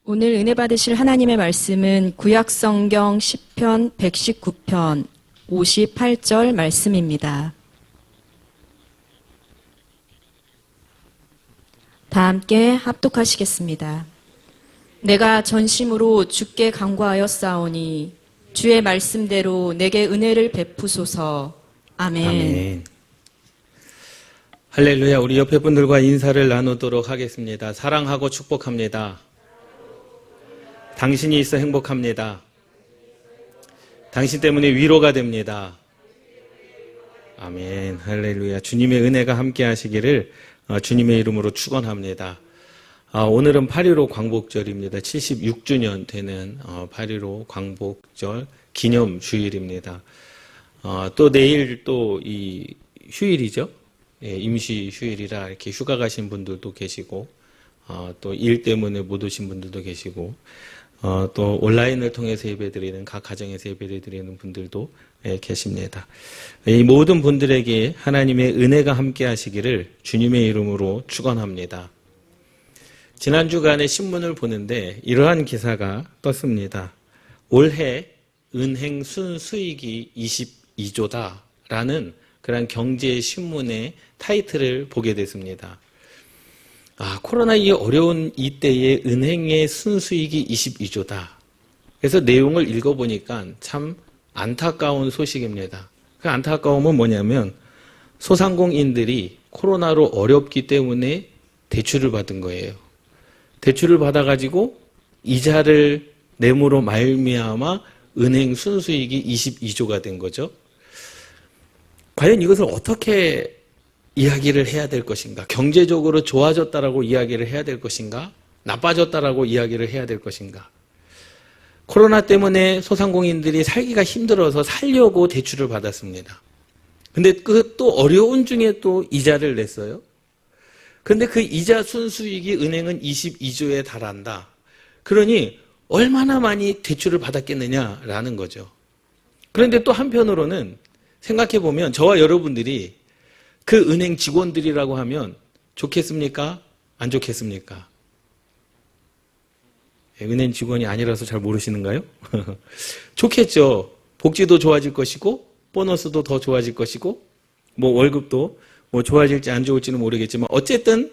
오늘 은혜 받으실 하나님의 말씀은 구약성경 시편 119편 58절 말씀입니다. 다 함께 합독하시겠습니다. 내가 전심으로 주께 간구하였사오니 주의 말씀대로 내게 은혜를 베푸소서. 아멘. 아멘. 할렐루야. 우리 옆에 분들과 인사를 나누도록 하겠습니다. 사랑하고 축복합니다. 당신이 있어 행복합니다. 당신 때문에 위로가 됩니다. 아멘. 할렐루야. 주님의 은혜가 함께 하시기를 주님의 이름으로 축원합니다. 오늘은 8.15 광복절입니다. 76주년 되는 8.15 광복절 기념 주일입니다. 또 내일 또 이 휴일이죠. 예, 임시 휴일이라 이렇게 휴가 가신 분들도 계시고, 또 일 때문에 못 오신 분들도 계시고, 또 온라인을 통해서 예배드리는 각 가정에서 예배를 드리는 분들도 계십니다. 이 모든 분들에게 하나님의 은혜가 함께 하시기를 주님의 이름으로 축원합니다. 지난 주간에 신문을 보는데 이러한 기사가 떴습니다. 올해 은행 순수익이 22조다라는 그런 경제신문의 타이틀을 보게 됐습니다. 코로나 이 어려운 이때에 은행의 순수익이 22조다. 그래서 내용을 읽어보니까 참 안타까운 소식입니다. 그 안타까움은 뭐냐면 소상공인들이 코로나로 어렵기 때문에 대출을 받은 거예요. 대출을 받아가지고 이자를 내므로 말미암아 은행 순수익이 22조가 된 거죠. 과연 이것을 어떻게 이야기를 해야 될 것인가? 경제적으로 좋아졌다라고 이야기를 해야 될 것인가? 나빠졌다라고 이야기를 해야 될 것인가? 코로나 때문에 소상공인들이 살기가 힘들어서 살려고 대출을 받았습니다. 근데 그 또 어려운 중에 또 이자를 냈어요. 근데 그 이자 순수익이 은행은 22조에 달한다. 그러니 얼마나 많이 대출을 받았겠느냐라는 거죠. 그런데 또 한편으로는 생각해보면 저와 여러분들이 그 은행 직원들이라고 하면 좋겠습니까? 안 좋겠습니까? 은행 직원이 아니라서 잘 모르시는가요? 좋겠죠. 복지도 좋아질 것이고 보너스도 더 좋아질 것이고 뭐 월급도 뭐 좋아질지 안 좋을지는 모르겠지만 어쨌든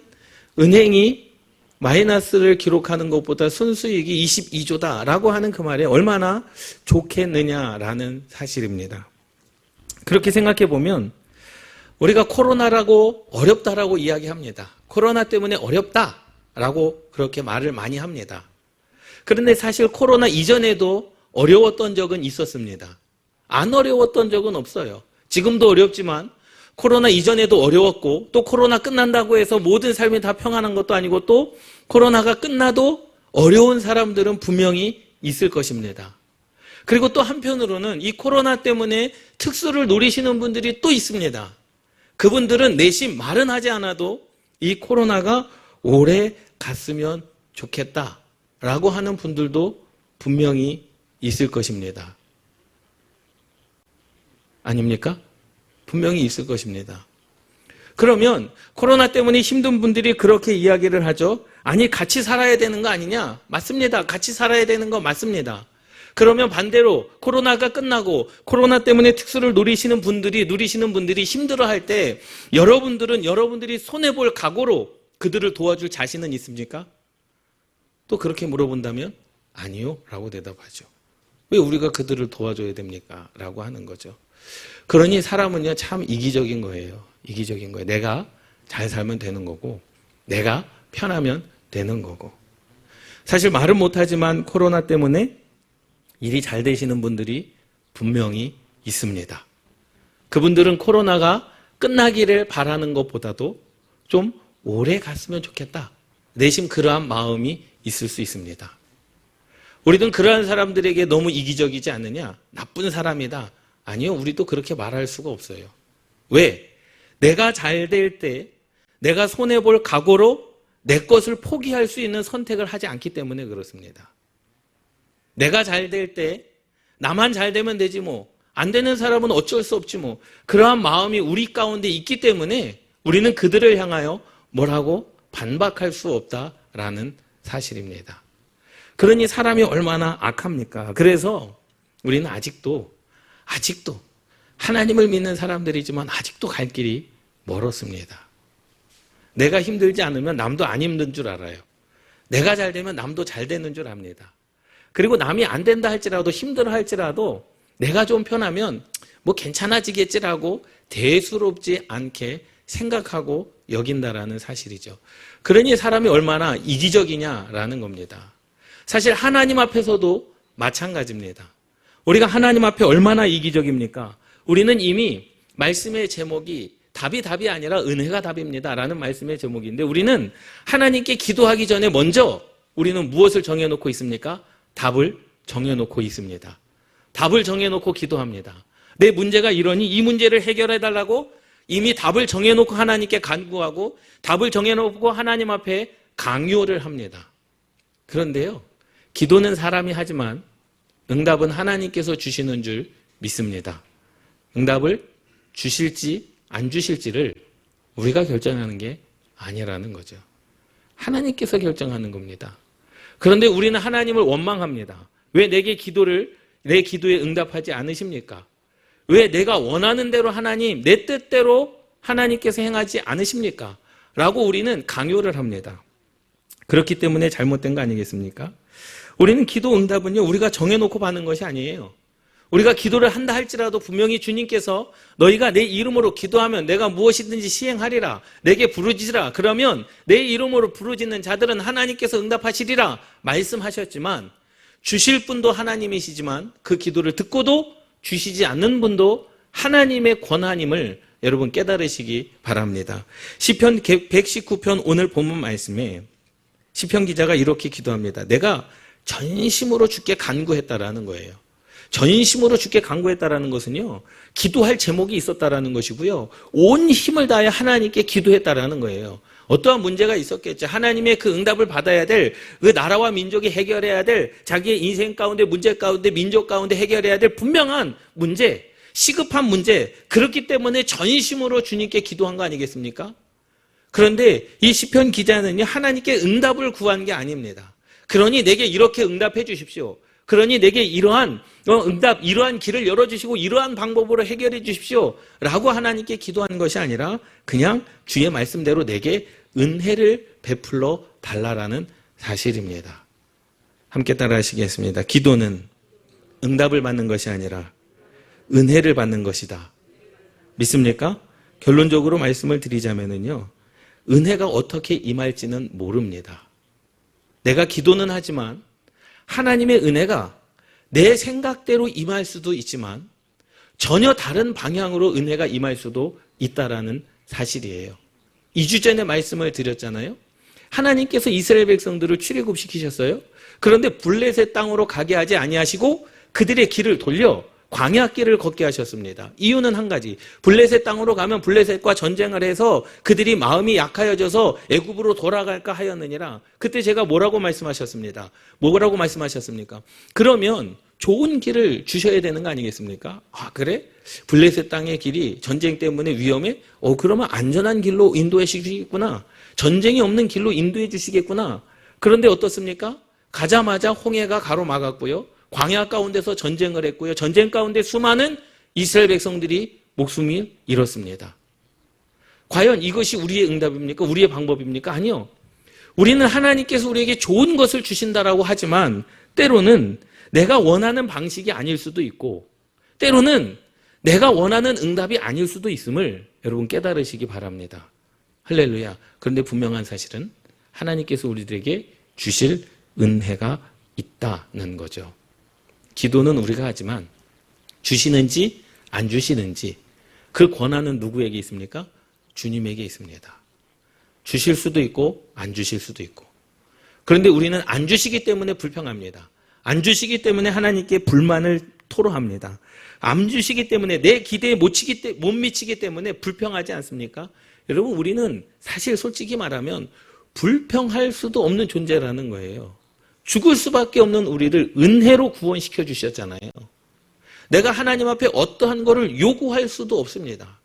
은행이 마이너스를 기록하는 것보다 순수익이 22조다라고 하는 그 말에 얼마나 좋겠느냐라는 사실입니다. 그렇게 생각해 보면 우리가 코로나라고 어렵다라고 이야기합니다. 코로나 때문에 어렵다라고 그렇게 말을 많이 합니다. 그런데 사실 코로나 이전에도 어려웠던 적은 있었습니다. 안 어려웠던 적은 없어요. 지금도 어렵지만 코로나 이전에도 어려웠고 또 코로나 끝난다고 해서 모든 삶이 다 평안한 것도 아니고 또 코로나가 끝나도 어려운 사람들은 분명히 있을 것입니다. 그리고 또 한편으로는 이 코로나 때문에 특수를 노리시는 분들이 또 있습니다. 그분들은 내심 말은 하지 않아도 이 코로나가 오래 갔으면 좋겠다라고 하는 분들도 분명히 있을 것입니다. 아닙니까? 분명히 있을 것입니다. 그러면 코로나 때문에 힘든 분들이 그렇게 이야기를 하죠. 아니 같이 살아야 되는 거 아니냐? 맞습니다. 같이 살아야 되는 거 맞습니다. 그러면 반대로 코로나가 끝나고 코로나 때문에 특수를 누리시는 분들이 힘들어할 때 여러분들이 손해볼 각오로 그들을 도와줄 자신은 있습니까? 또 그렇게 물어본다면 아니요 라고 대답하죠. 왜 우리가 그들을 도와줘야 됩니까? 라고 하는 거죠. 그러니 사람은요 참 이기적인 거예요. 이기적인 거예요. 내가 잘 살면 되는 거고 내가 편하면 되는 거고. 사실 말은 못하지만 코로나 때문에 일이 잘 되시는 분들이 분명히 있습니다. 그분들은 코로나가 끝나기를 바라는 것보다도 좀 오래 갔으면 좋겠다. 내심 그러한 마음이 있을 수 있습니다. 우리는 그러한 사람들에게 너무 이기적이지 않느냐? 나쁜 사람이다. 아니요, 우리도 그렇게 말할 수가 없어요. 왜? 내가 잘 될 때 내가 손해볼 각오로 내 것을 포기할 수 있는 선택을 하지 않기 때문에 그렇습니다. 내가 잘 될 때 나만 잘 되면 되지 뭐. 안 되는 사람은 어쩔 수 없지 뭐. 그러한 마음이 우리 가운데 있기 때문에 우리는 그들을 향하여 뭐라고 반박할 수 없다라는 사실입니다. 그러니 사람이 얼마나 악합니까? 그래서 우리는 아직도 하나님을 믿는 사람들이지만 아직도 갈 길이 멀었습니다. 내가 힘들지 않으면 남도 안 힘든 줄 알아요. 내가 잘 되면 남도 잘 되는 줄 압니다. 그리고 남이 안 된다 할지라도 힘들어 할지라도 내가 좀 편하면 뭐 괜찮아지겠지라고 대수롭지 않게 생각하고 여긴다라는 사실이죠. 그러니 사람이 얼마나 이기적이냐라는 겁니다. 사실 하나님 앞에서도 마찬가지입니다. 우리가 하나님 앞에 얼마나 이기적입니까? 우리는 이미 말씀의 제목이 답이 아니라 은혜가 답입니다 라는 말씀의 제목인데, 우리는 하나님께 기도하기 전에 먼저 우리는 무엇을 정해놓고 있습니까? 답을 정해놓고 있습니다. 답을 정해놓고 기도합니다. 내 문제가 이러니 이 문제를 해결해달라고 이미 답을 정해놓고 하나님께 간구하고 답을 정해놓고 하나님 앞에 강요를 합니다. 그런데요, 기도는 사람이 하지만 응답은 하나님께서 주시는 줄 믿습니다. 응답을 주실지 안 주실지를 우리가 결정하는 게 아니라는 거죠. 하나님께서 결정하는 겁니다. 그런데 우리는 하나님을 원망합니다. 왜 내 기도에 응답하지 않으십니까? 왜 내가 원하는 대로 하나님, 내 뜻대로 하나님께서 행하지 않으십니까? 라고 우리는 강요를 합니다. 그렇기 때문에 잘못된 거 아니겠습니까? 우리는 기도 응답은요, 우리가 정해놓고 받는 것이 아니에요. 우리가 기도를 한다 할지라도 분명히 주님께서 너희가 내 이름으로 기도하면 내가 무엇이든지 시행하리라. 내게 부르짖으라. 그러면 내 이름으로 부르짖는 자들은 하나님께서 응답하시리라 말씀하셨지만, 주실 분도 하나님이시지만 그 기도를 듣고도 주시지 않는 분도 하나님의 권한임을 여러분 깨달으시기 바랍니다. 시편 119편 오늘 본문 말씀에 시편 기자가 이렇게 기도합니다. 내가 전심으로 주께 간구했다라는 거예요. 전심으로 주께 간구했다라는 것은요, 기도할 제목이 있었다라는 것이고요, 온 힘을 다해 하나님께 기도했다라는 거예요. 어떠한 문제가 있었겠죠. 하나님의 그 응답을 받아야 될, 그 나라와 민족이 해결해야 될, 자기의 인생 가운데, 문제 가운데, 민족 가운데 해결해야 될 분명한 문제, 시급한 문제, 그렇기 때문에 전심으로 주님께 기도한 거 아니겠습니까? 그런데 이 시편 기자는요, 하나님께 응답을 구한 게 아닙니다. 그러니 내게 이렇게 응답해 주십시오. 그러니 내게 이러한 이러한 길을 열어주시고 이러한 방법으로 해결해 주십시오 라고 하나님께 기도하는 것이 아니라 그냥 주의 말씀대로 내게 은혜를 베풀러 달라라는 사실입니다. 함께 따라 하시겠습니다. 기도는 응답을 받는 것이 아니라 은혜를 받는 것이다. 믿습니까? 결론적으로 말씀을 드리자면요, 은혜가 어떻게 임할지는 모릅니다. 내가 기도는 하지만 하나님의 은혜가 내 생각대로 임할 수도 있지만 전혀 다른 방향으로 은혜가 임할 수도 있다라는 사실이에요. 2주 전에 말씀을 드렸잖아요. 하나님께서 이스라엘 백성들을 출애굽시키셨어요. 그런데 블레셋 땅으로 가게 하지 아니하시고 그들의 길을 돌려 광야 길을 걷게 하셨습니다. 이유는 한 가지. 블레셋 땅으로 가면 블레셋과 전쟁을 해서 그들이 마음이 약하여져서 애굽으로 돌아갈까 하였느니라. 그때 제가 뭐라고 말씀하셨습니다. 뭐라고 말씀하셨습니까? 그러면 좋은 길을 주셔야 되는 거 아니겠습니까? 아, 그래? 블레셋 땅의 길이 전쟁 때문에 위험해? 그러면 안전한 길로 인도해 주시겠구나. 전쟁이 없는 길로 인도해 주시겠구나. 그런데 어떻습니까? 가자마자 홍해가 가로막았고요. 광야 가운데서 전쟁을 했고요. 전쟁 가운데 수많은 이스라엘 백성들이 목숨을 잃었습니다. 과연 이것이 우리의 응답입니까? 우리의 방법입니까? 아니요. 우리는 하나님께서 우리에게 좋은 것을 주신다라고 하지만 때로는 내가 원하는 방식이 아닐 수도 있고 때로는 내가 원하는 응답이 아닐 수도 있음을 여러분 깨달으시기 바랍니다. 할렐루야. 그런데 분명한 사실은 하나님께서 우리들에게 주실 은혜가 있다는 거죠. 기도는 우리가 하지만 주시는지 안 주시는지 그 권한은 누구에게 있습니까? 주님에게 있습니다. 주실 수도 있고 안 주실 수도 있고. 그런데 우리는 안 주시기 때문에 불평합니다. 안 주시기 때문에 하나님께 불만을 토로합니다. 안 주시기 때문에 내 기대에 못 미치기 때문에 불평하지 않습니까? 여러분, 우리는 사실 솔직히 말하면 불평할 수도 없는 존재라는 거예요. 죽을 수밖에 없는 우리를 은혜로 구원시켜 주셨잖아요. 내가 하나님 앞에 어떠한 거를 요구할 수도 없습니다.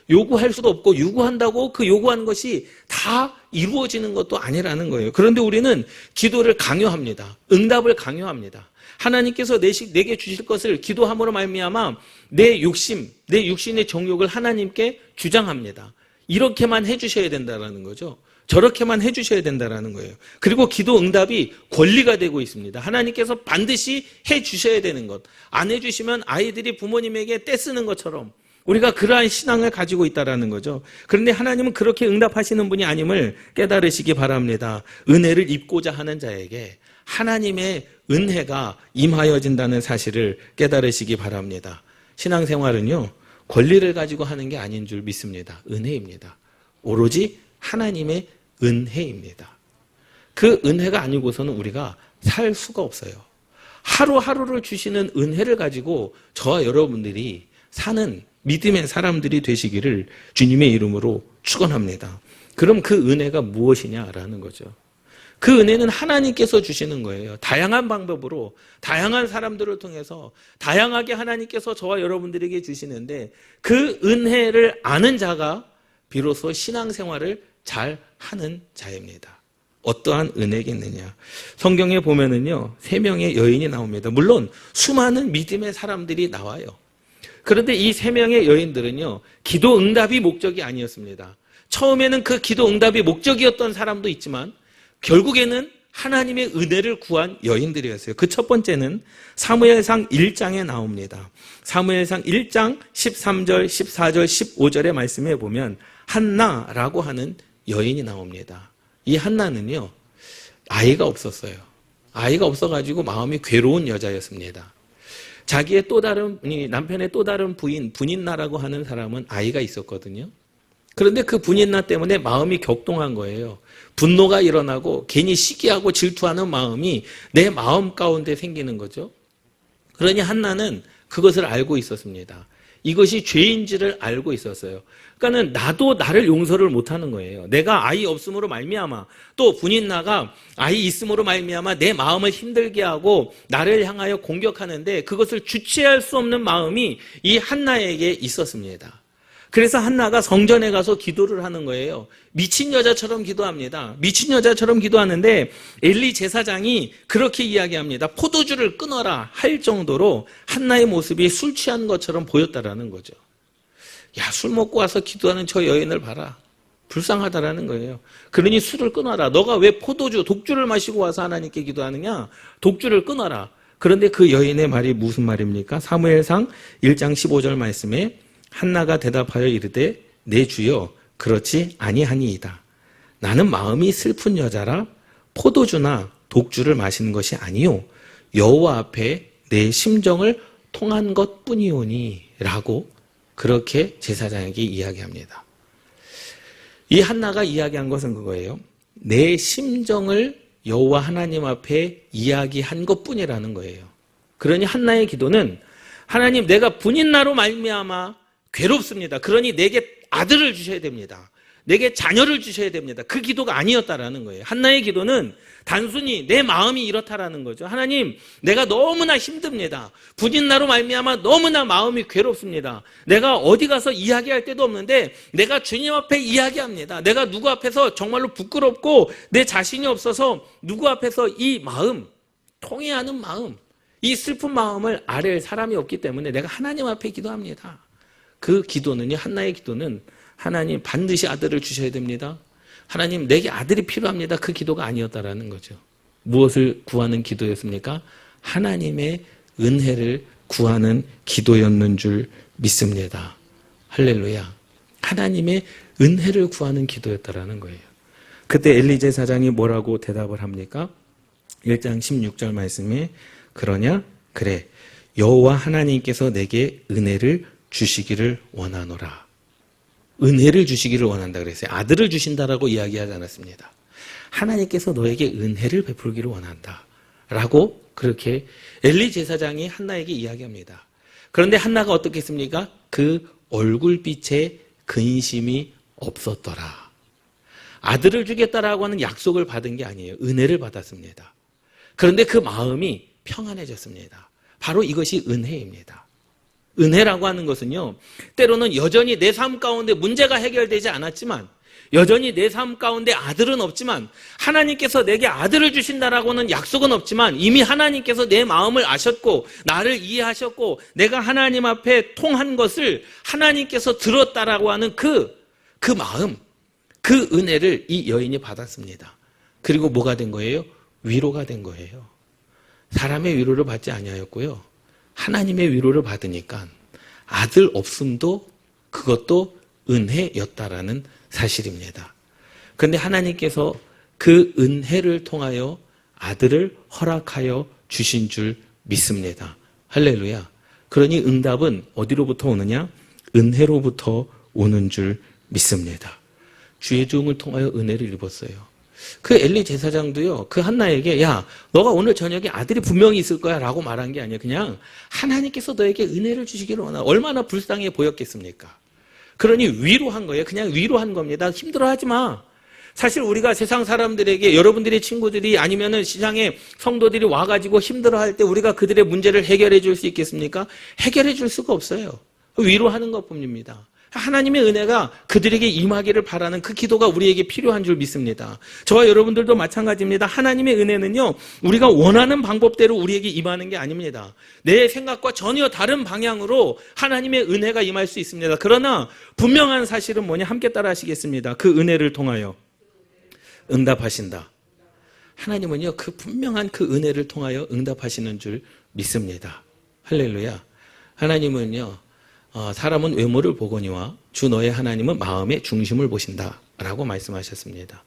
요구할 수도 없고 요구한다고 그 요구하는 것이 다 이루어지는 것도 아니라는 거예요. 그런데 우리는 기도를 강요합니다. 응답을 강요합니다. 하나님께서 내게 주실 것을 기도함으로 말미암아 내 욕심, 내 육신의 정욕을 하나님께 주장합니다. 이렇게만 해주셔야 된다는 거죠. 저렇게만 해주셔야 된다는 거예요. 그리고 기도 응답이 권리가 되고 있습니다. 하나님께서 반드시 해주셔야 되는 것. 안 해주시면 아이들이 부모님에게 떼쓰는 것처럼 우리가 그러한 신앙을 가지고 있다는 거죠. 그런데 하나님은 그렇게 응답하시는 분이 아님을 깨달으시기 바랍니다. 은혜를 입고자 하는 자에게 하나님의 은혜가 임하여진다는 사실을 깨달으시기 바랍니다. 신앙생활은요, 권리를 가지고 하는 게 아닌 줄 믿습니다. 은혜입니다. 오로지 하나님의 은혜입니다. 그 은혜가 아니고서는 우리가 살 수가 없어요. 하루하루를 주시는 은혜를 가지고 저와 여러분들이 사는 믿음의 사람들이 되시기를 주님의 이름으로 축원합니다. 그럼 그 은혜가 무엇이냐라는 거죠. 그 은혜는 하나님께서 주시는 거예요. 다양한 방법으로, 다양한 사람들을 통해서 다양하게 하나님께서 저와 여러분들에게 주시는데 그 은혜를 아는 자가 비로소 신앙생활을 잘 하는 자입니다. 어떠한 은혜겠느냐. 성경에 보면은요, 3명의 여인이 나옵니다. 물론 수많은 믿음의 사람들이 나와요. 그런데 이 3명의 여인들은요, 기도 응답이 목적이 아니었습니다. 처음에는 그 기도 응답이 목적이었던 사람도 있지만 결국에는 하나님의 은혜를 구한 여인들이었어요. 그 첫 번째는 사무엘상 1장에 나옵니다. 사무엘상 1장 13절, 14절, 15절의 말씀에 보면 한나라고 하는 여인이 나옵니다. 이 한나는요, 아이가 없었어요. 아이가 없어가지고 마음이 괴로운 여자였습니다. 자기의 또 다른, 남편의 또 다른 부인, 분인나라고 하는 사람은 아이가 있었거든요. 그런데 그 분인나 때문에 마음이 격동한 거예요. 분노가 일어나고 괜히 시기하고 질투하는 마음이 내 마음 가운데 생기는 거죠. 그러니 한나는 그것을 알고 있었습니다. 이것이 죄인지를 알고 있었어요. 그러니까는 나도 나를 용서를 못하는 거예요. 내가 아이 없음으로 말미암아 또 분인나가 아이 있음으로 말미암아 내 마음을 힘들게 하고 나를 향하여 공격하는데 그것을 주체할 수 없는 마음이 이 한나에게 있었습니다. 그래서 한나가 성전에 가서 기도를 하는 거예요. 미친 여자처럼 기도합니다. 미친 여자처럼 기도하는데 엘리 제사장이 그렇게 이야기합니다. 포도주를 끊어라 할 정도로 한나의 모습이 술 취한 것처럼 보였다라는 거죠. 야, 술 먹고 와서 기도하는 저 여인을 봐라. 불쌍하다라는 거예요. 그러니 술을 끊어라. 너가 왜 포도주, 독주를 마시고 와서 하나님께 기도하느냐? 독주를 끊어라. 그런데 그 여인의 말이 무슨 말입니까? 사무엘상 1장 15절 말씀에 한나가 대답하여 이르되 내 주여 그렇지 아니하니이다. 나는 마음이 슬픈 여자라 포도주나 독주를 마시는 것이 아니요 여호와 앞에 내 심정을 통한 것뿐이오니 라고 그렇게 제사장에게 이야기합니다. 이 한나가 이야기한 것은 그거예요. 내 심정을 여호와 하나님 앞에 이야기한 것뿐이라는 거예요. 그러니 한나의 기도는 하나님 내가 분인나로 말미암아 괴롭습니다. 그러니 내게 아들을 주셔야 됩니다. 내게 자녀를 주셔야 됩니다. 그 기도가 아니었다라는 거예요. 한나의 기도는 단순히 내 마음이 이렇다라는 거죠. 하나님, 내가 너무나 힘듭니다. 분인나로 말미암아 너무나 마음이 괴롭습니다. 내가 어디 가서 이야기할 데도 없는데 내가 주님 앞에 이야기합니다. 내가 누구 앞에서 정말로 부끄럽고 내 자신이 없어서 누구 앞에서 이 마음, 통회하는 마음, 이 슬픈 마음을 아랠 사람이 없기 때문에 내가 하나님 앞에 기도합니다. 그 기도는요, 한나의 기도는 하나님 반드시 아들을 주셔야 됩니다. 하나님 내게 아들이 필요합니다. 그 기도가 아니었다라는 거죠. 무엇을 구하는 기도였습니까? 하나님의 은혜를 구하는 기도였는 줄 믿습니다. 할렐루야. 하나님의 은혜를 구하는 기도였다라는 거예요. 그때 엘리 제사장이 뭐라고 대답을 합니까? 1장 16절 말씀에 그러냐? 그래. 여호와 하나님께서 내게 은혜를 주시기를 원하노라. 은혜를 주시기를 원한다 그랬어요. 아들을 주신다라고 이야기하지 않았습니다. 하나님께서 너에게 은혜를 베풀기를 원한다 라고 그렇게 엘리 제사장이 한나에게 이야기합니다. 그런데 한나가 어떻게 했습니까? 그 얼굴빛에 근심이 없었더라. 아들을 주겠다라고 하는 약속을 받은 게 아니에요. 은혜를 받았습니다. 그런데 그 마음이 평안해졌습니다. 바로 이것이 은혜입니다. 은혜라고 하는 것은요, 때로는 여전히 내 삶 가운데 문제가 해결되지 않았지만, 여전히 내 삶 가운데 아들은 없지만, 하나님께서 내게 아들을 주신다라고는 약속은 없지만, 이미 하나님께서 내 마음을 아셨고, 나를 이해하셨고, 내가 하나님 앞에 통한 것을 하나님께서 들었다라고 하는 그 마음, 그 은혜를 이 여인이 받았습니다. 그리고 뭐가 된 거예요? 위로가 된 거예요. 사람의 위로를 받지 아니하였고요, 하나님의 위로를 받으니까 아들 없음도 그것도 은혜였다라는 사실입니다. 그런데 하나님께서 그 은혜를 통하여 아들을 허락하여 주신 줄 믿습니다. 할렐루야. 그러니 응답은 어디로부터 오느냐? 은혜로부터 오는 줄 믿습니다. 주의 종을 통하여 은혜를 입었어요. 그 엘리 제사장도요, 그 한나에게 야, 너가 오늘 저녁에 아들이 분명히 있을 거야 라고 말한 게 아니에요. 그냥 하나님께서 너에게 은혜를 주시기를 원하나. 얼마나 불쌍해 보였겠습니까? 그러니 위로한 거예요. 그냥 위로한 겁니다. 힘들어하지 마. 사실 우리가 세상 사람들에게, 여러분들의 친구들이 아니면은 시장에 성도들이 와가지고 힘들어할 때 우리가 그들의 문제를 해결해 줄 수 있겠습니까? 해결해 줄 수가 없어요. 위로하는 것뿐입니다. 하나님의 은혜가 그들에게 임하기를 바라는 그 기도가 우리에게 필요한 줄 믿습니다. 저와 여러분들도 마찬가지입니다. 하나님의 은혜는요, 우리가 원하는 방법대로 우리에게 임하는 게 아닙니다. 내 생각과 전혀 다른 방향으로 하나님의 은혜가 임할 수 있습니다. 그러나 분명한 사실은 뭐냐? 함께 따라 하시겠습니다. 그 은혜를 통하여 응답하신다. 하나님은요, 그 분명한 그 은혜를 통하여 응답하시는 줄 믿습니다. 할렐루야. 하나님은요, 사람은 외모를 보거니와 주 너의 하나님은 마음의 중심을 보신다 라고 말씀하셨습니다.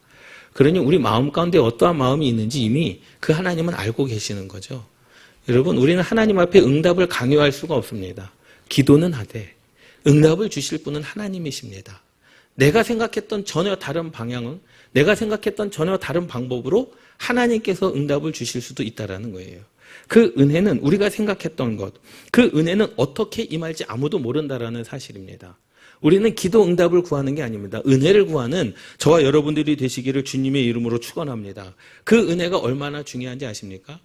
그러니 우리 마음 가운데 어떠한 마음이 있는지 이미 그 하나님은 알고 계시는 거죠. 여러분, 우리는 하나님 앞에 응답을 강요할 수가 없습니다. 기도는 하되 응답을 주실 분은 하나님이십니다. 내가 생각했던 전혀 다른 방향은, 내가 생각했던 전혀 다른 방법으로 하나님께서 응답을 주실 수도 있다라는 거예요. 그 은혜는 우리가 생각했던 것, 그 은혜는 어떻게 임할지 아무도 모른다라는 사실입니다. 우리는 기도 응답을 구하는 게 아닙니다. 은혜를 구하는 저와 여러분들이 되시기를 주님의 이름으로 축원합니다. 그 은혜가 얼마나 중요한지 아십니까?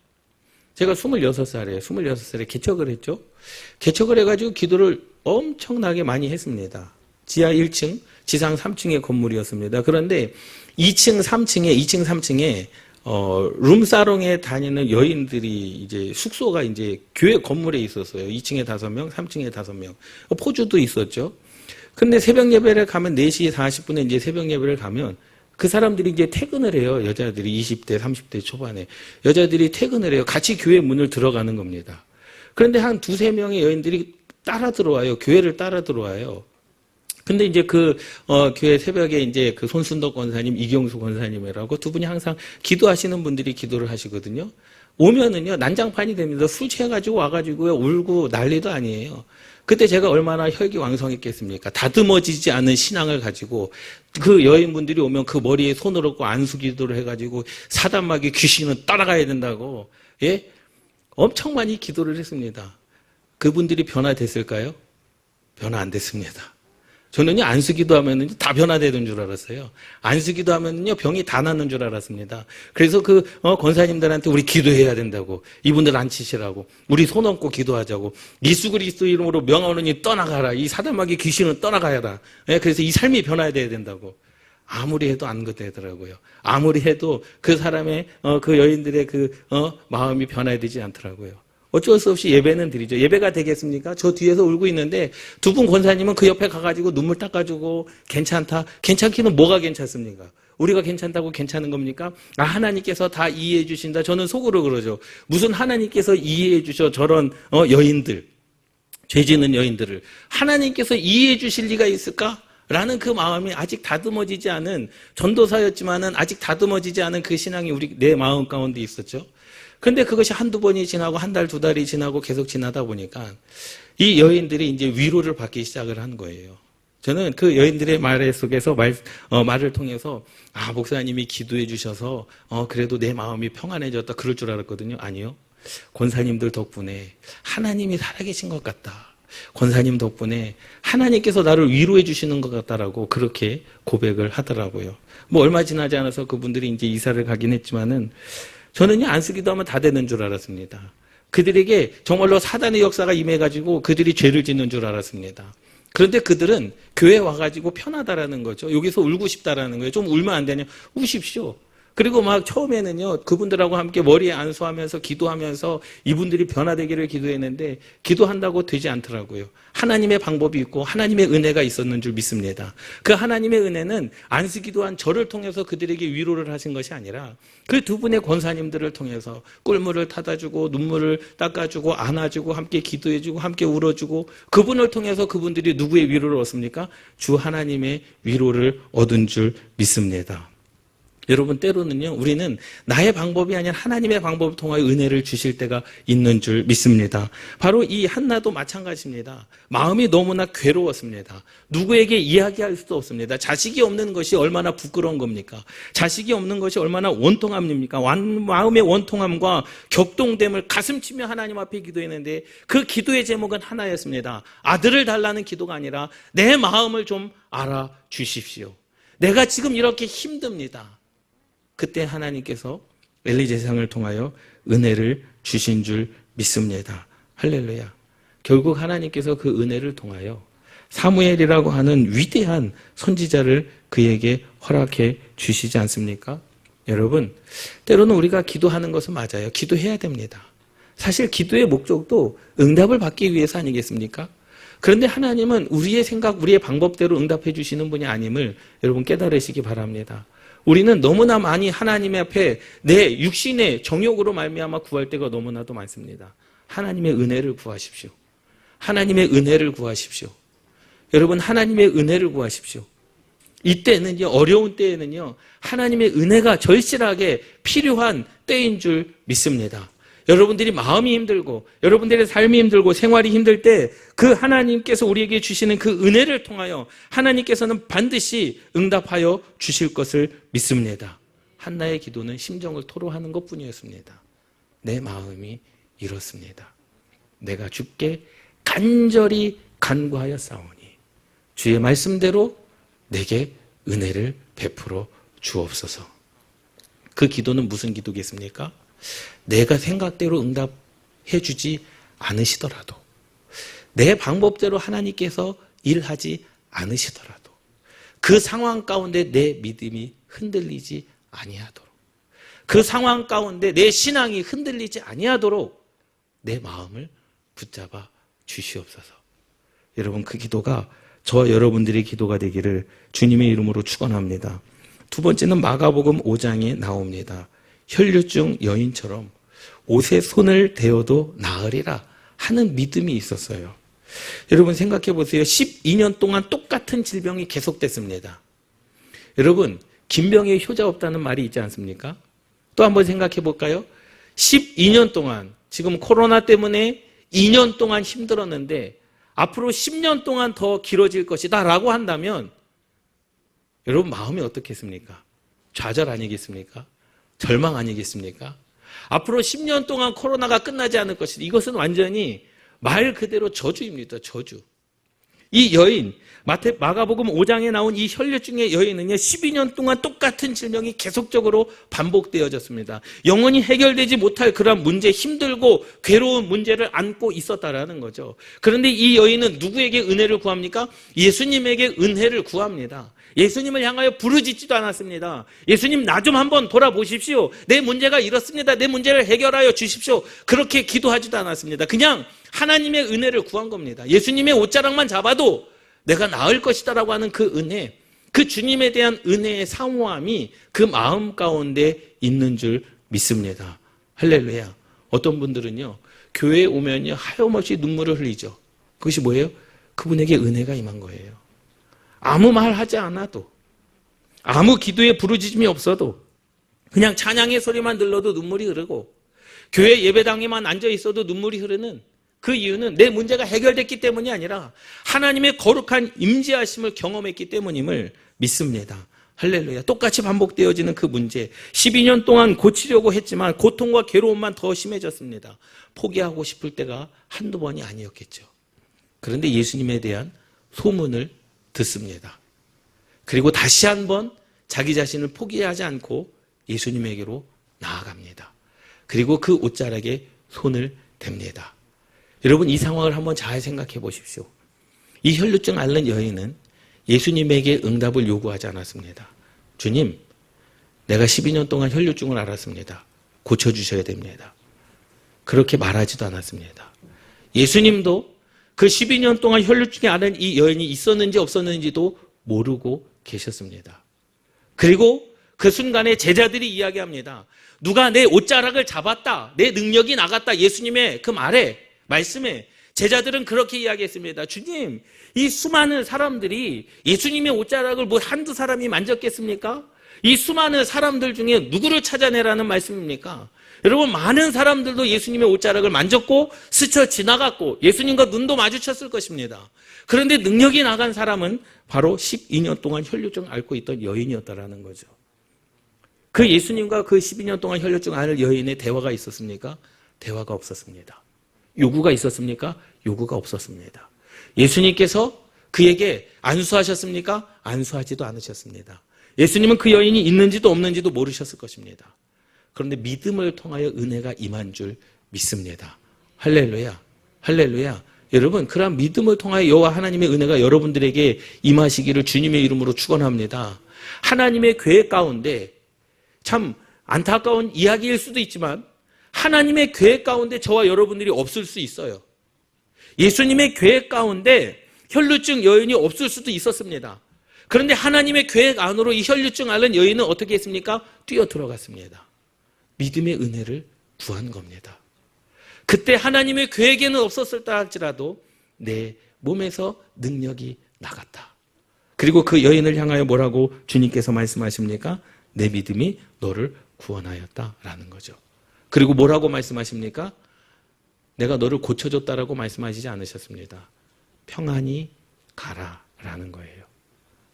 제가 26살에 개척을 했죠. 개척을 해가지고 기도를 엄청나게 많이 했습니다. 지하 1층, 지상 3층의 건물이었습니다. 그런데 2층, 3층에 룸사롱에 다니는 여인들이 이제 숙소가 이제 교회 건물에 있었어요. 2층에 5명, 3층에 5명. 포주도 있었죠. 근데 새벽 예배를 가면 4시 40분에 이제 새벽 예배를 가면 그 사람들이 이제 퇴근을 해요. 여자들이 20대, 30대 초반에. 여자들이 퇴근을 해요. 같이 교회 문을 들어가는 겁니다. 그런데 한 2-3명의 여인들이 따라 들어와요. 교회를 따라 들어와요. 근데 이제 교회 새벽에 이제 그 손순덕 권사님, 이경수 권사님이라고 두 분이 항상 기도하시는 분들이 기도를 하시거든요. 오면은요, 난장판이 됩니다. 술 취해가지고 와가지고요, 울고 난리도 아니에요. 그때 제가 얼마나 혈기왕성했겠습니까? 다듬어지지 않은 신앙을 가지고 그 여인분들이 오면 그 머리에 손을 얹고 안수기도를 해가지고 사단마귀 귀신은 따라가야 된다고, 예? 엄청 많이 기도를 했습니다. 그분들이 변화됐을까요? 변화 안 됐습니다. 저는요, 안수기도 하면은 다 변화되는 줄 알았어요. 안수기도 하면은요, 병이 다 낫는 줄 알았습니다. 그래서 권사님들한테 우리 기도해야 된다고, 이분들 안 치시라고, 우리 손 얹고 기도하자고, 예수 그리스도 이름으로 명하노니 떠나가라, 이 사단마귀 귀신은 떠나가야라. 예, 그래서 이 삶이 변화돼야 된다고. 아무리 해도 안 되더라고요. 아무리 해도 그 사람의, 그 여인들의 마음이 변화되지 않더라고요. 어쩔 수 없이 예배는 드리죠. 예배가 되겠습니까? 저 뒤에서 울고 있는데 두 분 권사님은 그 옆에 가가지고 눈물 닦아주고 괜찮다. 괜찮기는 뭐가 괜찮습니까? 우리가 괜찮다고 괜찮은 겁니까? 하나님께서 다 이해해 주신다. 저는 속으로 그러죠. 무슨 하나님께서 이해해 주셔 저런 여인들, 죄 짓는 여인들을 하나님께서 이해해 주실 리가 있을까? 라는 그 마음이 아직 다듬어지지 않은, 전도사였지만은 아직 다듬어지지 않은 그 신앙이 내 마음 가운데 있었죠. 근데 그것이 한두 번이 지나고 한 달, 2달이 지나고 계속 지나다 보니까 이 여인들이 이제 위로를 받기 시작을 한 거예요. 저는 그 여인들의 말 속에서 말을 통해서 목사님이 기도해 주셔서 그래도 내 마음이 평안해졌다 그럴 줄 알았거든요. 아니요. 권사님들 덕분에 하나님이 살아계신 것 같다. 권사님 덕분에 하나님께서 나를 위로해 주시는 것 같다라고 그렇게 고백을 하더라고요. 뭐 얼마 지나지 않아서 그분들이 이제 이사를 가긴 했지만은 저는요, 안수기도 하면 다 되는 줄 알았습니다. 그들에게 정말로 사단의 역사가 임해가지고 그들이 죄를 짓는 줄 알았습니다. 그런데 그들은 교회에 와가지고 편하다라는 거죠. 여기서 울고 싶다라는 거예요. 좀 울면 안 되냐? 우십시오. 그리고 막 처음에는요, 그분들하고 함께 머리에 안수하면서 기도하면서 이분들이 변화되기를 기도했는데 기도한다고 되지 않더라고요. 하나님의 방법이 있고 하나님의 은혜가 있었는 줄 믿습니다. 그 하나님의 은혜는 안수기도한 저를 통해서 그들에게 위로를 하신 것이 아니라 그 두 분의 권사님들을 통해서 꿀물을 타다주고 눈물을 닦아주고 안아주고 함께 기도해주고 함께 울어주고 그분을 통해서 그분들이 누구의 위로를 얻습니까? 주 하나님의 위로를 얻은 줄 믿습니다. 여러분, 때로는요, 우리는 나의 방법이 아닌 하나님의 방법을 통하여 은혜를 주실 때가 있는 줄 믿습니다. 바로 이 한나도 마찬가지입니다. 마음이 너무나 괴로웠습니다. 누구에게 이야기할 수도 없습니다. 자식이 없는 것이 얼마나 부끄러운 겁니까? 자식이 없는 것이 얼마나 원통함입니까? 마음의 원통함과 격동됨을 가슴치며 하나님 앞에 기도했는데 그 기도의 제목은 하나였습니다. 아들을 달라는 기도가 아니라 내 마음을 좀 알아주십시오. 내가 지금 이렇게 힘듭니다. 그때 하나님께서 엘리 제사장을 통하여 은혜를 주신 줄 믿습니다. 할렐루야. 결국 하나님께서 그 은혜를 통하여 사무엘이라고 하는 위대한 선지자를 그에게 허락해 주시지 않습니까? 여러분, 때로는 우리가 기도하는 것은 맞아요. 기도해야 됩니다. 사실 기도의 목적도 응답을 받기 위해서 아니겠습니까? 그런데 하나님은 우리의 생각, 우리의 방법대로 응답해 주시는 분이 아님을 여러분 깨달으시기 바랍니다. 우리는 너무나 많이 하나님 앞에 내 육신의 정욕으로 말미암아 구할 때가 너무나도 많습니다. 하나님의 은혜를 구하십시오. 하나님의 은혜를 구하십시오. 여러분, 하나님의 은혜를 구하십시오. 이때는요, 어려운 때에는요, 하나님의 은혜가 절실하게 필요한 때인 줄 믿습니다. 여러분들이 마음이 힘들고 여러분들의 삶이 힘들고 생활이 힘들 때 그 하나님께서 우리에게 주시는 그 은혜를 통하여 하나님께서는 반드시 응답하여 주실 것을 믿습니다. 한나의 기도는 심정을 토로하는 것뿐이었습니다. 내 마음이 이렇습니다. 내가 주께 간절히 간구하여 싸우니 주의 말씀대로 내게 은혜를 베풀어 주옵소서. 그 기도는 무슨 기도겠습니까? 내가 생각대로 응답해 주지 않으시더라도 내 방법대로 하나님께서 일하지 않으시더라도 그 상황 가운데 내 믿음이 흔들리지 아니하도록 그 상황 가운데 내 신앙이 흔들리지 아니하도록 내 마음을 붙잡아 주시옵소서. 여러분, 그 기도가 저와 여러분들의 기도가 되기를 주님의 이름으로 축원합니다. 두 번째는 마가복음 5장에 나옵니다. 혈류증 여인처럼 옷에 손을 대어도 나으리라 하는 믿음이 있었어요. 여러분, 생각해 보세요. 12년 동안 똑같은 질병이 계속됐습니다. 여러분, 김병에 효자 없다는 말이 있지 않습니까? 또 한번 생각해 볼까요? 12년 동안, 지금 코로나 때문에 2년 동안 힘들었는데 앞으로 10년 동안 더 길어질 것이다 라고 한다면 여러분, 마음이 어떻겠습니까? 좌절 아니겠습니까? 절망 아니겠습니까? 앞으로 10년 동안 코로나가 끝나지 않을 것이다. 이것은 완전히 말 그대로 저주입니다. 저주. 이 여인, 마가복음 5장에 나온 이 혈류증의 여인은요, 12년 동안 똑같은 질병이 계속적으로 반복되어졌습니다. 영원히 해결되지 못할 그런 문제, 힘들고 괴로운 문제를 안고 있었다라는 거죠. 그런데 이 여인은 누구에게 은혜를 구합니까? 예수님에게 은혜를 구합니다. 예수님을 향하여 부르짖지도 않았습니다. 예수님, 나 좀 한번 돌아보십시오. 내 문제가 이렇습니다. 내 문제를 해결하여 주십시오. 그렇게 기도하지도 않았습니다. 그냥 하나님의 은혜를 구한 겁니다. 예수님의 옷자락만 잡아도 내가 나을 것이다라고 하는 그 은혜, 그 주님에 대한 은혜의 사모함이 그 마음 가운데 있는 줄 믿습니다. 할렐루야. 어떤 분들은요, 교회에 오면요, 하염없이 눈물을 흘리죠. 그것이 뭐예요? 그분에게 은혜가 임한 거예요. 아무 말 하지 않아도, 아무 기도에 부르짖음이 없어도, 그냥 찬양의 소리만 들러도 눈물이 흐르고, 교회 예배당에만 앉아 있어도 눈물이 흐르는 그 이유는 내 문제가 해결됐기 때문이 아니라 하나님의 거룩한 임재하심을 경험했기 때문임을 믿습니다. 할렐루야. 똑같이 반복되어지는 그 문제, 12년 동안 고치려고 했지만 고통과 괴로움만 더 심해졌습니다. 포기하고 싶을 때가 한두 번이 아니었겠죠. 그런데 예수님에 대한 소문을 듣습니다. 그리고 다시 한번 자기 자신을 포기하지 않고 예수님에게로 나아갑니다. 그리고 그 옷자락에 손을 됩니다. 여러분, 이 상황을 한번 잘 생각해 보십시오. 이 혈루증 앓는 여인은 예수님에게 응답을 요구하지 않았습니다. 주님, 내가 12년 동안 혈루증을 앓았습니다. 고쳐주셔야 됩니다. 그렇게 말하지도 않았습니다. 예수님도 그 12년 동안 혈루증에 앓은 이 여인이 있었는지 없었는지도 모르고 계셨습니다. 그리고 그 순간에 제자들이 이야기합니다. 누가 내 옷자락을 잡았다, 내 능력이 나갔다. 예수님의 그 말씀에 제자들은 그렇게 이야기했습니다. 주님, 이 수많은 사람들이 예수님의 옷자락을 뭐 한두 사람이 만졌겠습니까? 이 수많은 사람들 중에 누구를 찾아내라는 말씀입니까? 여러분, 많은 사람들도 예수님의 옷자락을 만졌고 스쳐 지나갔고 예수님과 눈도 마주쳤을 것입니다. 그런데 능력이 나간 사람은 바로 12년 동안 혈루증 앓고 있던 여인이었다라는 거죠. 그 예수님과 그 12년 동안 혈루증 앓을 여인의 대화가 있었습니까? 대화가 없었습니다. 요구가 있었습니까? 요구가 없었습니다. 예수님께서 그에게 안수하셨습니까? 안수하지도 않으셨습니다. 예수님은 그 여인이 있는지도 없는지도 모르셨을 것입니다. 그런데 믿음을 통하여 은혜가 임한 줄 믿습니다. 할렐루야, 할렐루야. 여러분, 그러한 믿음을 통하여 여호와 하나님의 은혜가 여러분들에게 임하시기를 주님의 이름으로 축원합니다. 하나님의 계획 가운데, 참 안타까운 이야기일 수도 있지만 하나님의 계획 가운데 저와 여러분들이 없을 수 있어요. 예수님의 계획 가운데 혈루증 여인이 없을 수도 있었습니다. 그런데 하나님의 계획 안으로 이 혈루증 앓는 여인은 어떻게 했습니까? 뛰어 들어갔습니다. 믿음의 은혜를 구한 겁니다. 그때 하나님의 계획에는 없었을다 할지라도 내 몸에서 능력이 나갔다. 그리고 그 여인을 향하여 뭐라고 주님께서 말씀하십니까? 내 믿음이 너를 구원하였다라는 거죠. 그리고 뭐라고 말씀하십니까? 내가 너를 고쳐줬다라고 말씀하시지 않으셨습니다. 평안히 가라라는 거예요.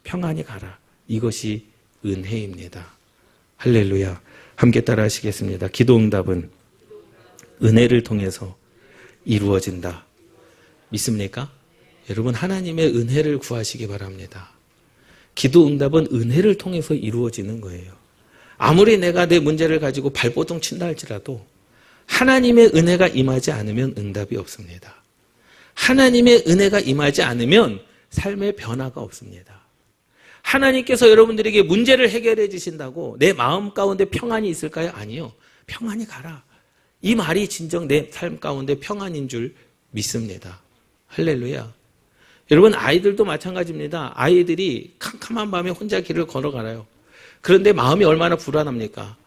평안히 가라. 이것이 은혜입니다. 할렐루야. 함께 따라 하시겠습니다. 기도응답은 은혜를 통해서 이루어진다. 믿습니까? 여러분, 하나님의 은혜를 구하시기 바랍니다. 기도응답은 은혜를 통해서 이루어지는 거예요. 아무리 내가 내 문제를 가지고 발버둥 친다 할지라도 하나님의 은혜가 임하지 않으면 응답이 없습니다. 하나님의 은혜가 임하지 않으면 삶의 변화가 없습니다. 하나님께서 여러분들에게 문제를 해결해 주신다고 내 마음 가운데 평안이 있을까요? 아니요. 평안히 가라. 이 말이 진정 내 삶 가운데 평안인 줄 믿습니다. 할렐루야. 여러분, 아이들도 마찬가지입니다. 아이들이 캄캄한 밤에 혼자 길을 걸어가요. 그런데 마음이 얼마나 불안합니까?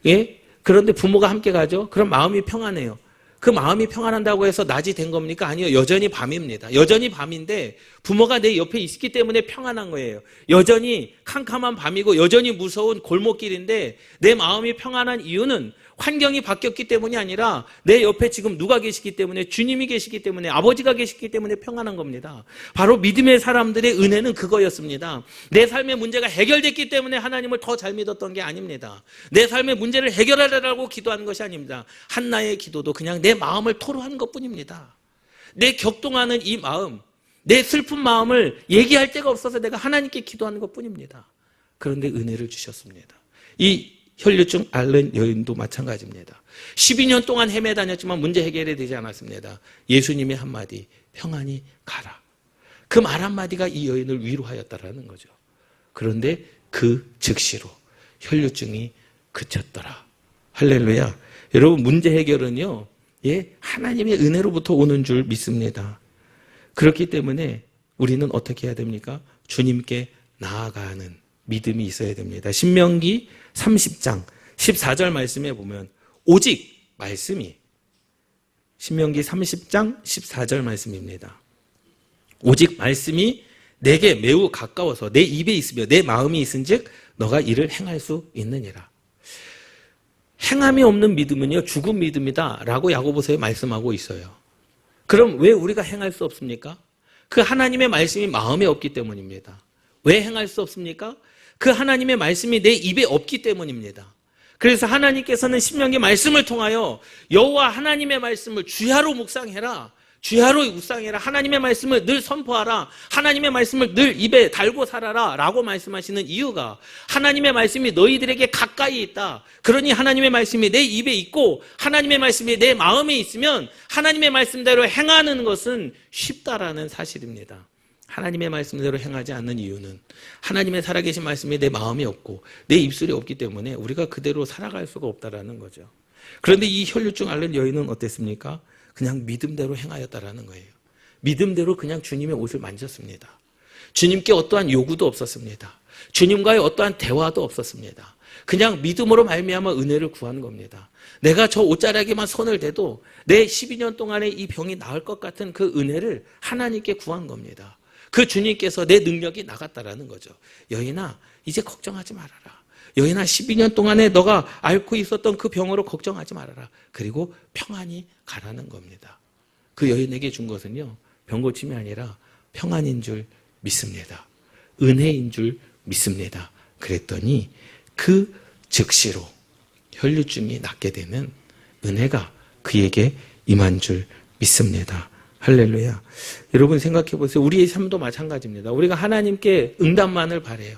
예? 그런데 부모가 함께 가죠? 그럼 마음이 평안해요. 그 마음이 평안한다고 해서 낮이 된 겁니까? 아니요. 여전히 밤입니다. 여전히 밤인데 부모가 내 옆에 있기 때문에 평안한 거예요. 여전히 캄캄한 밤이고 여전히 무서운 골목길인데 내 마음이 평안한 이유는 환경이 바뀌었기 때문이 아니라 내 옆에 지금 누가 계시기 때문에, 주님이 계시기 때문에, 아버지가 계시기 때문에 평안한 겁니다. 바로 믿음의 사람들의 은혜는 그거였습니다. 내 삶의 문제가 해결됐기 때문에 하나님을 더 잘 믿었던 게 아닙니다. 내 삶의 문제를 해결하려고 기도하는 것이 아닙니다. 한나의 기도도 그냥 내 마음을 토로한 것뿐입니다. 내 격동하는 이 마음, 내 슬픈 마음을 얘기할 데가 없어서 내가 하나님께 기도하는 것뿐입니다. 그런데 은혜를 주셨습니다. 이 혈루증 앓는 여인도 마찬가지입니다. 12년 동안 헤매 다녔지만 문제 해결이 되지 않았습니다. 예수님의 한마디, 평안히 가라. 그 말 한마디가 이 여인을 위로하였다라는 거죠. 그런데 그 즉시로 혈루증이 그쳤더라. 할렐루야. 여러분, 문제 해결은요, 하나님의 은혜로부터 오는 줄 믿습니다. 그렇기 때문에 우리는 어떻게 해야 됩니까? 주님께 나아가는 믿음이 있어야 됩니다. 신명기 30장 14절 말씀에 보면 오직 말씀이, 신명기 30장 14절 말씀입니다. 오직 말씀이 내게 매우 가까워서 내 입에 있으며 내 마음이 있은즉 너가 이를 행할 수 있느니라. 행함이 없는 믿음은요, 죽은 믿음이다 라고 야고보서에 말씀하고 있어요. 그럼 왜 우리가 행할 수 없습니까? 그 하나님의 말씀이 마음에 없기 때문입니다. 왜 행할 수 없습니까? 그 하나님의 말씀이 내 입에 없기 때문입니다. 그래서 하나님께서는 신명기 말씀을 통하여 여호와 하나님의 말씀을 주야로 묵상해라. 주야로 묵상해라. 하나님의 말씀을 늘 선포하라. 하나님의 말씀을 늘 입에 달고 살아라 라고 말씀하시는 이유가 하나님의 말씀이 너희들에게 가까이 있다. 그러니 하나님의 말씀이 내 입에 있고 하나님의 말씀이 내 마음에 있으면 하나님의 말씀대로 행하는 것은 쉽다라는 사실입니다. 하나님의 말씀대로 행하지 않는 이유는 하나님의 살아계신 말씀이 내 마음에 없고 내 입술에 없기 때문에 우리가 그대로 살아갈 수가 없다라는 거죠. 그런데 이 혈류증 앓는 여인은 어땠습니까? 그냥 믿음대로 행하였다라는 거예요. 믿음대로 그냥 주님의 옷을 만졌습니다. 주님께 어떠한 요구도 없었습니다. 주님과의 어떠한 대화도 없었습니다. 그냥 믿음으로 말미암아 은혜를 구한 겁니다. 내가 저 옷자락에만 손을 대도 내 12년 동안의 이 병이 나을 것 같은 그 은혜를 하나님께 구한 겁니다. 그 주님께서 내 능력이 나갔다라는 거죠. 여인아, 이제 걱정하지 말아라. 여인아, 12년 동안에 너가 앓고 있었던 그 병으로 걱정하지 말아라. 그리고 평안히 가라는 겁니다. 그 여인에게 준 것은요, 병고침이 아니라 평안인 줄 믿습니다. 은혜인 줄 믿습니다. 그랬더니 그 즉시로 혈류증이 낫게 되는 은혜가 그에게 임한 줄 믿습니다. 할렐루야. 여러분 생각해 보세요. 우리의 삶도 마찬가지입니다. 우리가 하나님께 응답만을 바라요.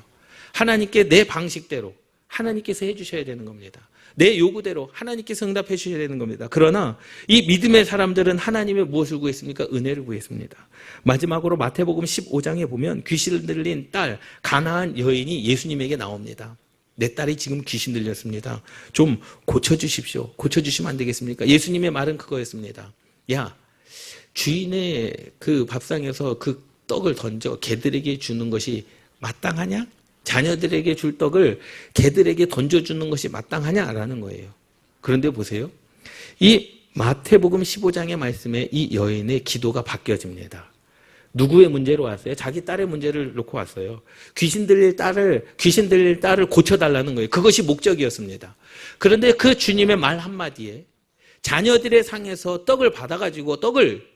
하나님께 내 방식대로 하나님께서 해주셔야 되는 겁니다. 내 요구대로 하나님께서 응답해 주셔야 되는 겁니다. 그러나 이 믿음의 사람들은 하나님의 무엇을 구했습니까? 은혜를 구했습니다. 마지막으로 마태복음 15장에 보면 귀신 들린 딸 가나안 여인이 예수님에게 나옵니다. 내 딸이 지금 귀신 들렸습니다. 좀 고쳐주십시오. 고쳐주시면 안 되겠습니까? 예수님의 말은 그거였습니다. 야, 주인의 그 밥상에서 그 떡을 던져 개들에게 주는 것이 마땅하냐? 자녀들에게 줄 떡을 개들에게 던져주는 것이 마땅하냐라는 거예요. 그런데 보세요. 이 마태복음 15장의 말씀에 이 여인의 기도가 바뀌어집니다. 누구의 문제로 왔어요? 자기 딸의 문제를 놓고 왔어요. 귀신 들릴 딸을 고쳐달라는 거예요. 그것이 목적이었습니다. 그런데 그 주님의 말 한마디에 자녀들의 상에서 떡을 받아가지고 떡을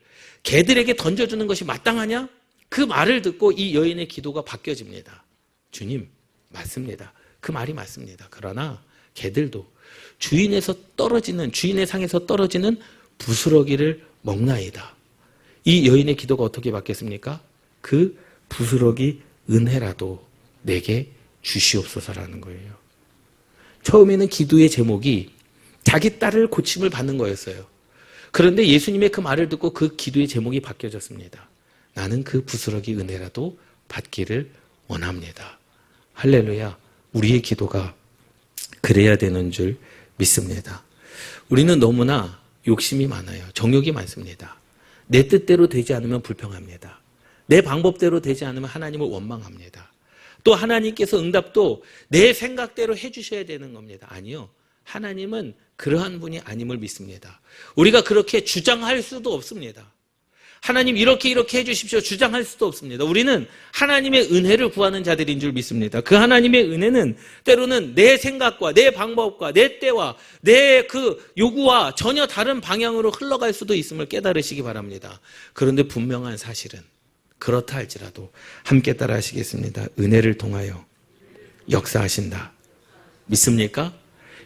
개들에게 던져주는 것이 마땅하냐? 그 말을 듣고 이 여인의 기도가 바뀌어집니다. 주님, 맞습니다. 그 말이 맞습니다. 그러나 개들도 주인의 상에서 떨어지는 부스러기를 먹나이다. 이 여인의 기도가 어떻게 바뀌었습니까? 그 부스러기 은혜라도 내게 주시옵소서라는 거예요. 처음에는 기도의 제목이 자기 딸을 고침을 받는 거였어요. 그런데 예수님의 그 말을 듣고 그 기도의 제목이 바뀌어졌습니다. 나는 그 부스러기 은혜라도 받기를 원합니다. 할렐루야. 우리의 기도가 그래야 되는 줄 믿습니다. 우리는 너무나 욕심이 많아요. 정욕이 많습니다. 내 뜻대로 되지 않으면 불평합니다. 내 방법대로 되지 않으면 하나님을 원망합니다. 또 하나님께서 응답도 내 생각대로 해주셔야 되는 겁니다. 아니요. 하나님은 그러한 분이 아님을 믿습니다. 우리가 그렇게 주장할 수도 없습니다. 하나님 이렇게 해주십시오 주장할 수도 없습니다. 우리는 하나님의 은혜를 구하는 자들인 줄 믿습니다. 그 하나님의 은혜는 때로는 내 생각과 내 방법과 내 때와 내 그 요구와 전혀 다른 방향으로 흘러갈 수도 있음을 깨달으시기 바랍니다. 그런데 분명한 사실은 그렇다 할지라도 함께 따라 하시겠습니다. 은혜를 통하여 역사하신다. 믿습니까?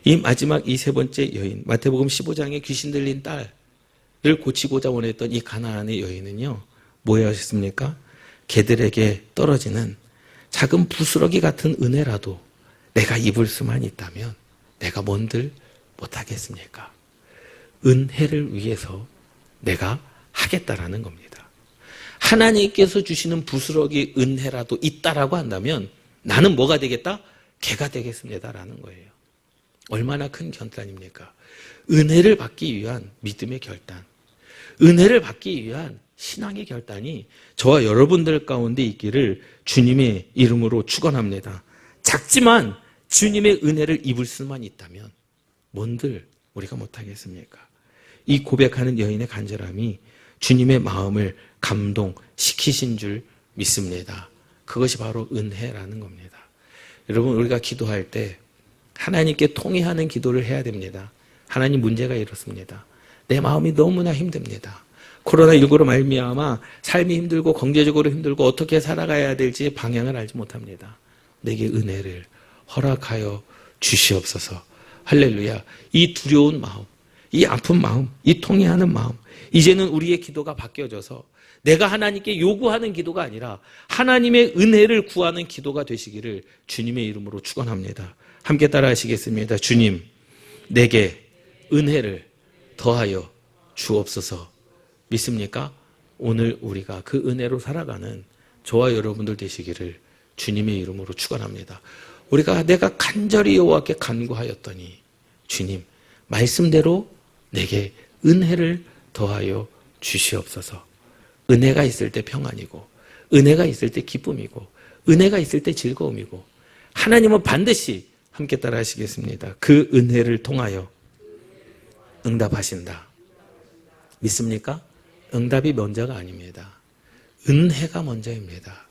이 마지막 이 세 번째 여인, 마태복음 15장에 귀신 들린 딸을 고치고자 원했던 이 가나안의 여인은요, 뭐 하셨습니까? 개들에게 떨어지는 작은 부스러기 같은 은혜라도 내가 입을 수만 있다면 내가 뭔들 못하겠습니까? 은혜를 위해서 내가 하겠다라는 겁니다. 하나님께서 주시는 부스러기 은혜라도 있다라고 한다면 나는 뭐가 되겠다? 개가 되겠습니다라는 거예요. 얼마나 큰 결단입니까? 은혜를 받기 위한 믿음의 결단, 은혜를 받기 위한 신앙의 결단이 저와 여러분들 가운데 있기를 주님의 이름으로 축원합니다. 작지만 주님의 은혜를 입을 수만 있다면 뭔들 우리가 못하겠습니까? 이 고백하는 여인의 간절함이 주님의 마음을 감동시키신 줄 믿습니다. 그것이 바로 은혜라는 겁니다. 여러분, 우리가 기도할 때 하나님께 통회하는 기도를 해야 됩니다. 하나님, 문제가 이렇습니다. 내 마음이 너무나 힘듭니다. 코로나19로 말미암아 삶이 힘들고 경제적으로 힘들고 어떻게 살아가야 될지 방향을 알지 못합니다. 내게 은혜를 허락하여 주시옵소서. 할렐루야. 이 두려운 마음, 이 아픈 마음, 이 통회하는 마음, 이제는 우리의 기도가 바뀌어져서 내가 하나님께 요구하는 기도가 아니라 하나님의 은혜를 구하는 기도가 되시기를 주님의 이름으로 축원합니다. 함께 따라 하시겠습니다. 주님, 내게 은혜를 더하여 주옵소서. 믿습니까? 오늘 우리가 그 은혜로 살아가는 저와 여러분들 되시기를 주님의 이름으로 축원합니다. 내가 간절히 여호와께 간구하였더니 주님, 말씀대로 내게 은혜를 더하여 주시옵소서. 은혜가 있을 때 평안이고, 은혜가 있을 때 기쁨이고, 은혜가 있을 때 즐거움이고, 하나님은 반드시 함께 따라 하시겠습니다. 그 은혜를 통하여 응답하신다. 믿습니까? 응답이 먼저가 아닙니다. 은혜가 먼저입니다.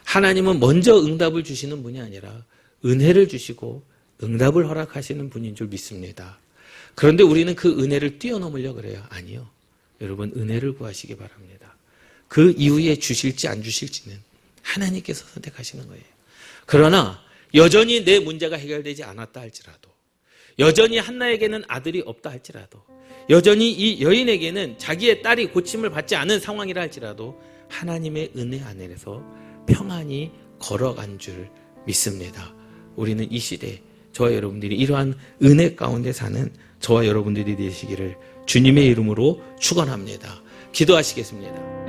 하나님은 먼저 응답을 주시는 분이 아니라 은혜를 주시고 응답을 허락하시는 분인 줄 믿습니다. 그런데 우리는 그 은혜를 뛰어넘으려고 그래요. 아니요. 여러분, 은혜를 구하시기 바랍니다. 그 이후에 주실지 안 주실지는 하나님께서 선택하시는 거예요. 그러나 여전히 내 문제가 해결되지 않았다 할지라도, 여전히 한나에게는 아들이 없다 할지라도, 여전히 이 여인에게는 자기의 딸이 고침을 받지 않은 상황이라 할지라도 하나님의 은혜 안에서 평안히 걸어간 줄 믿습니다. 우리는 이 시대 저와 여러분들이 이러한 은혜 가운데 사는 저와 여러분들이 되시기를 주님의 이름으로 축원합니다. 기도하시겠습니다.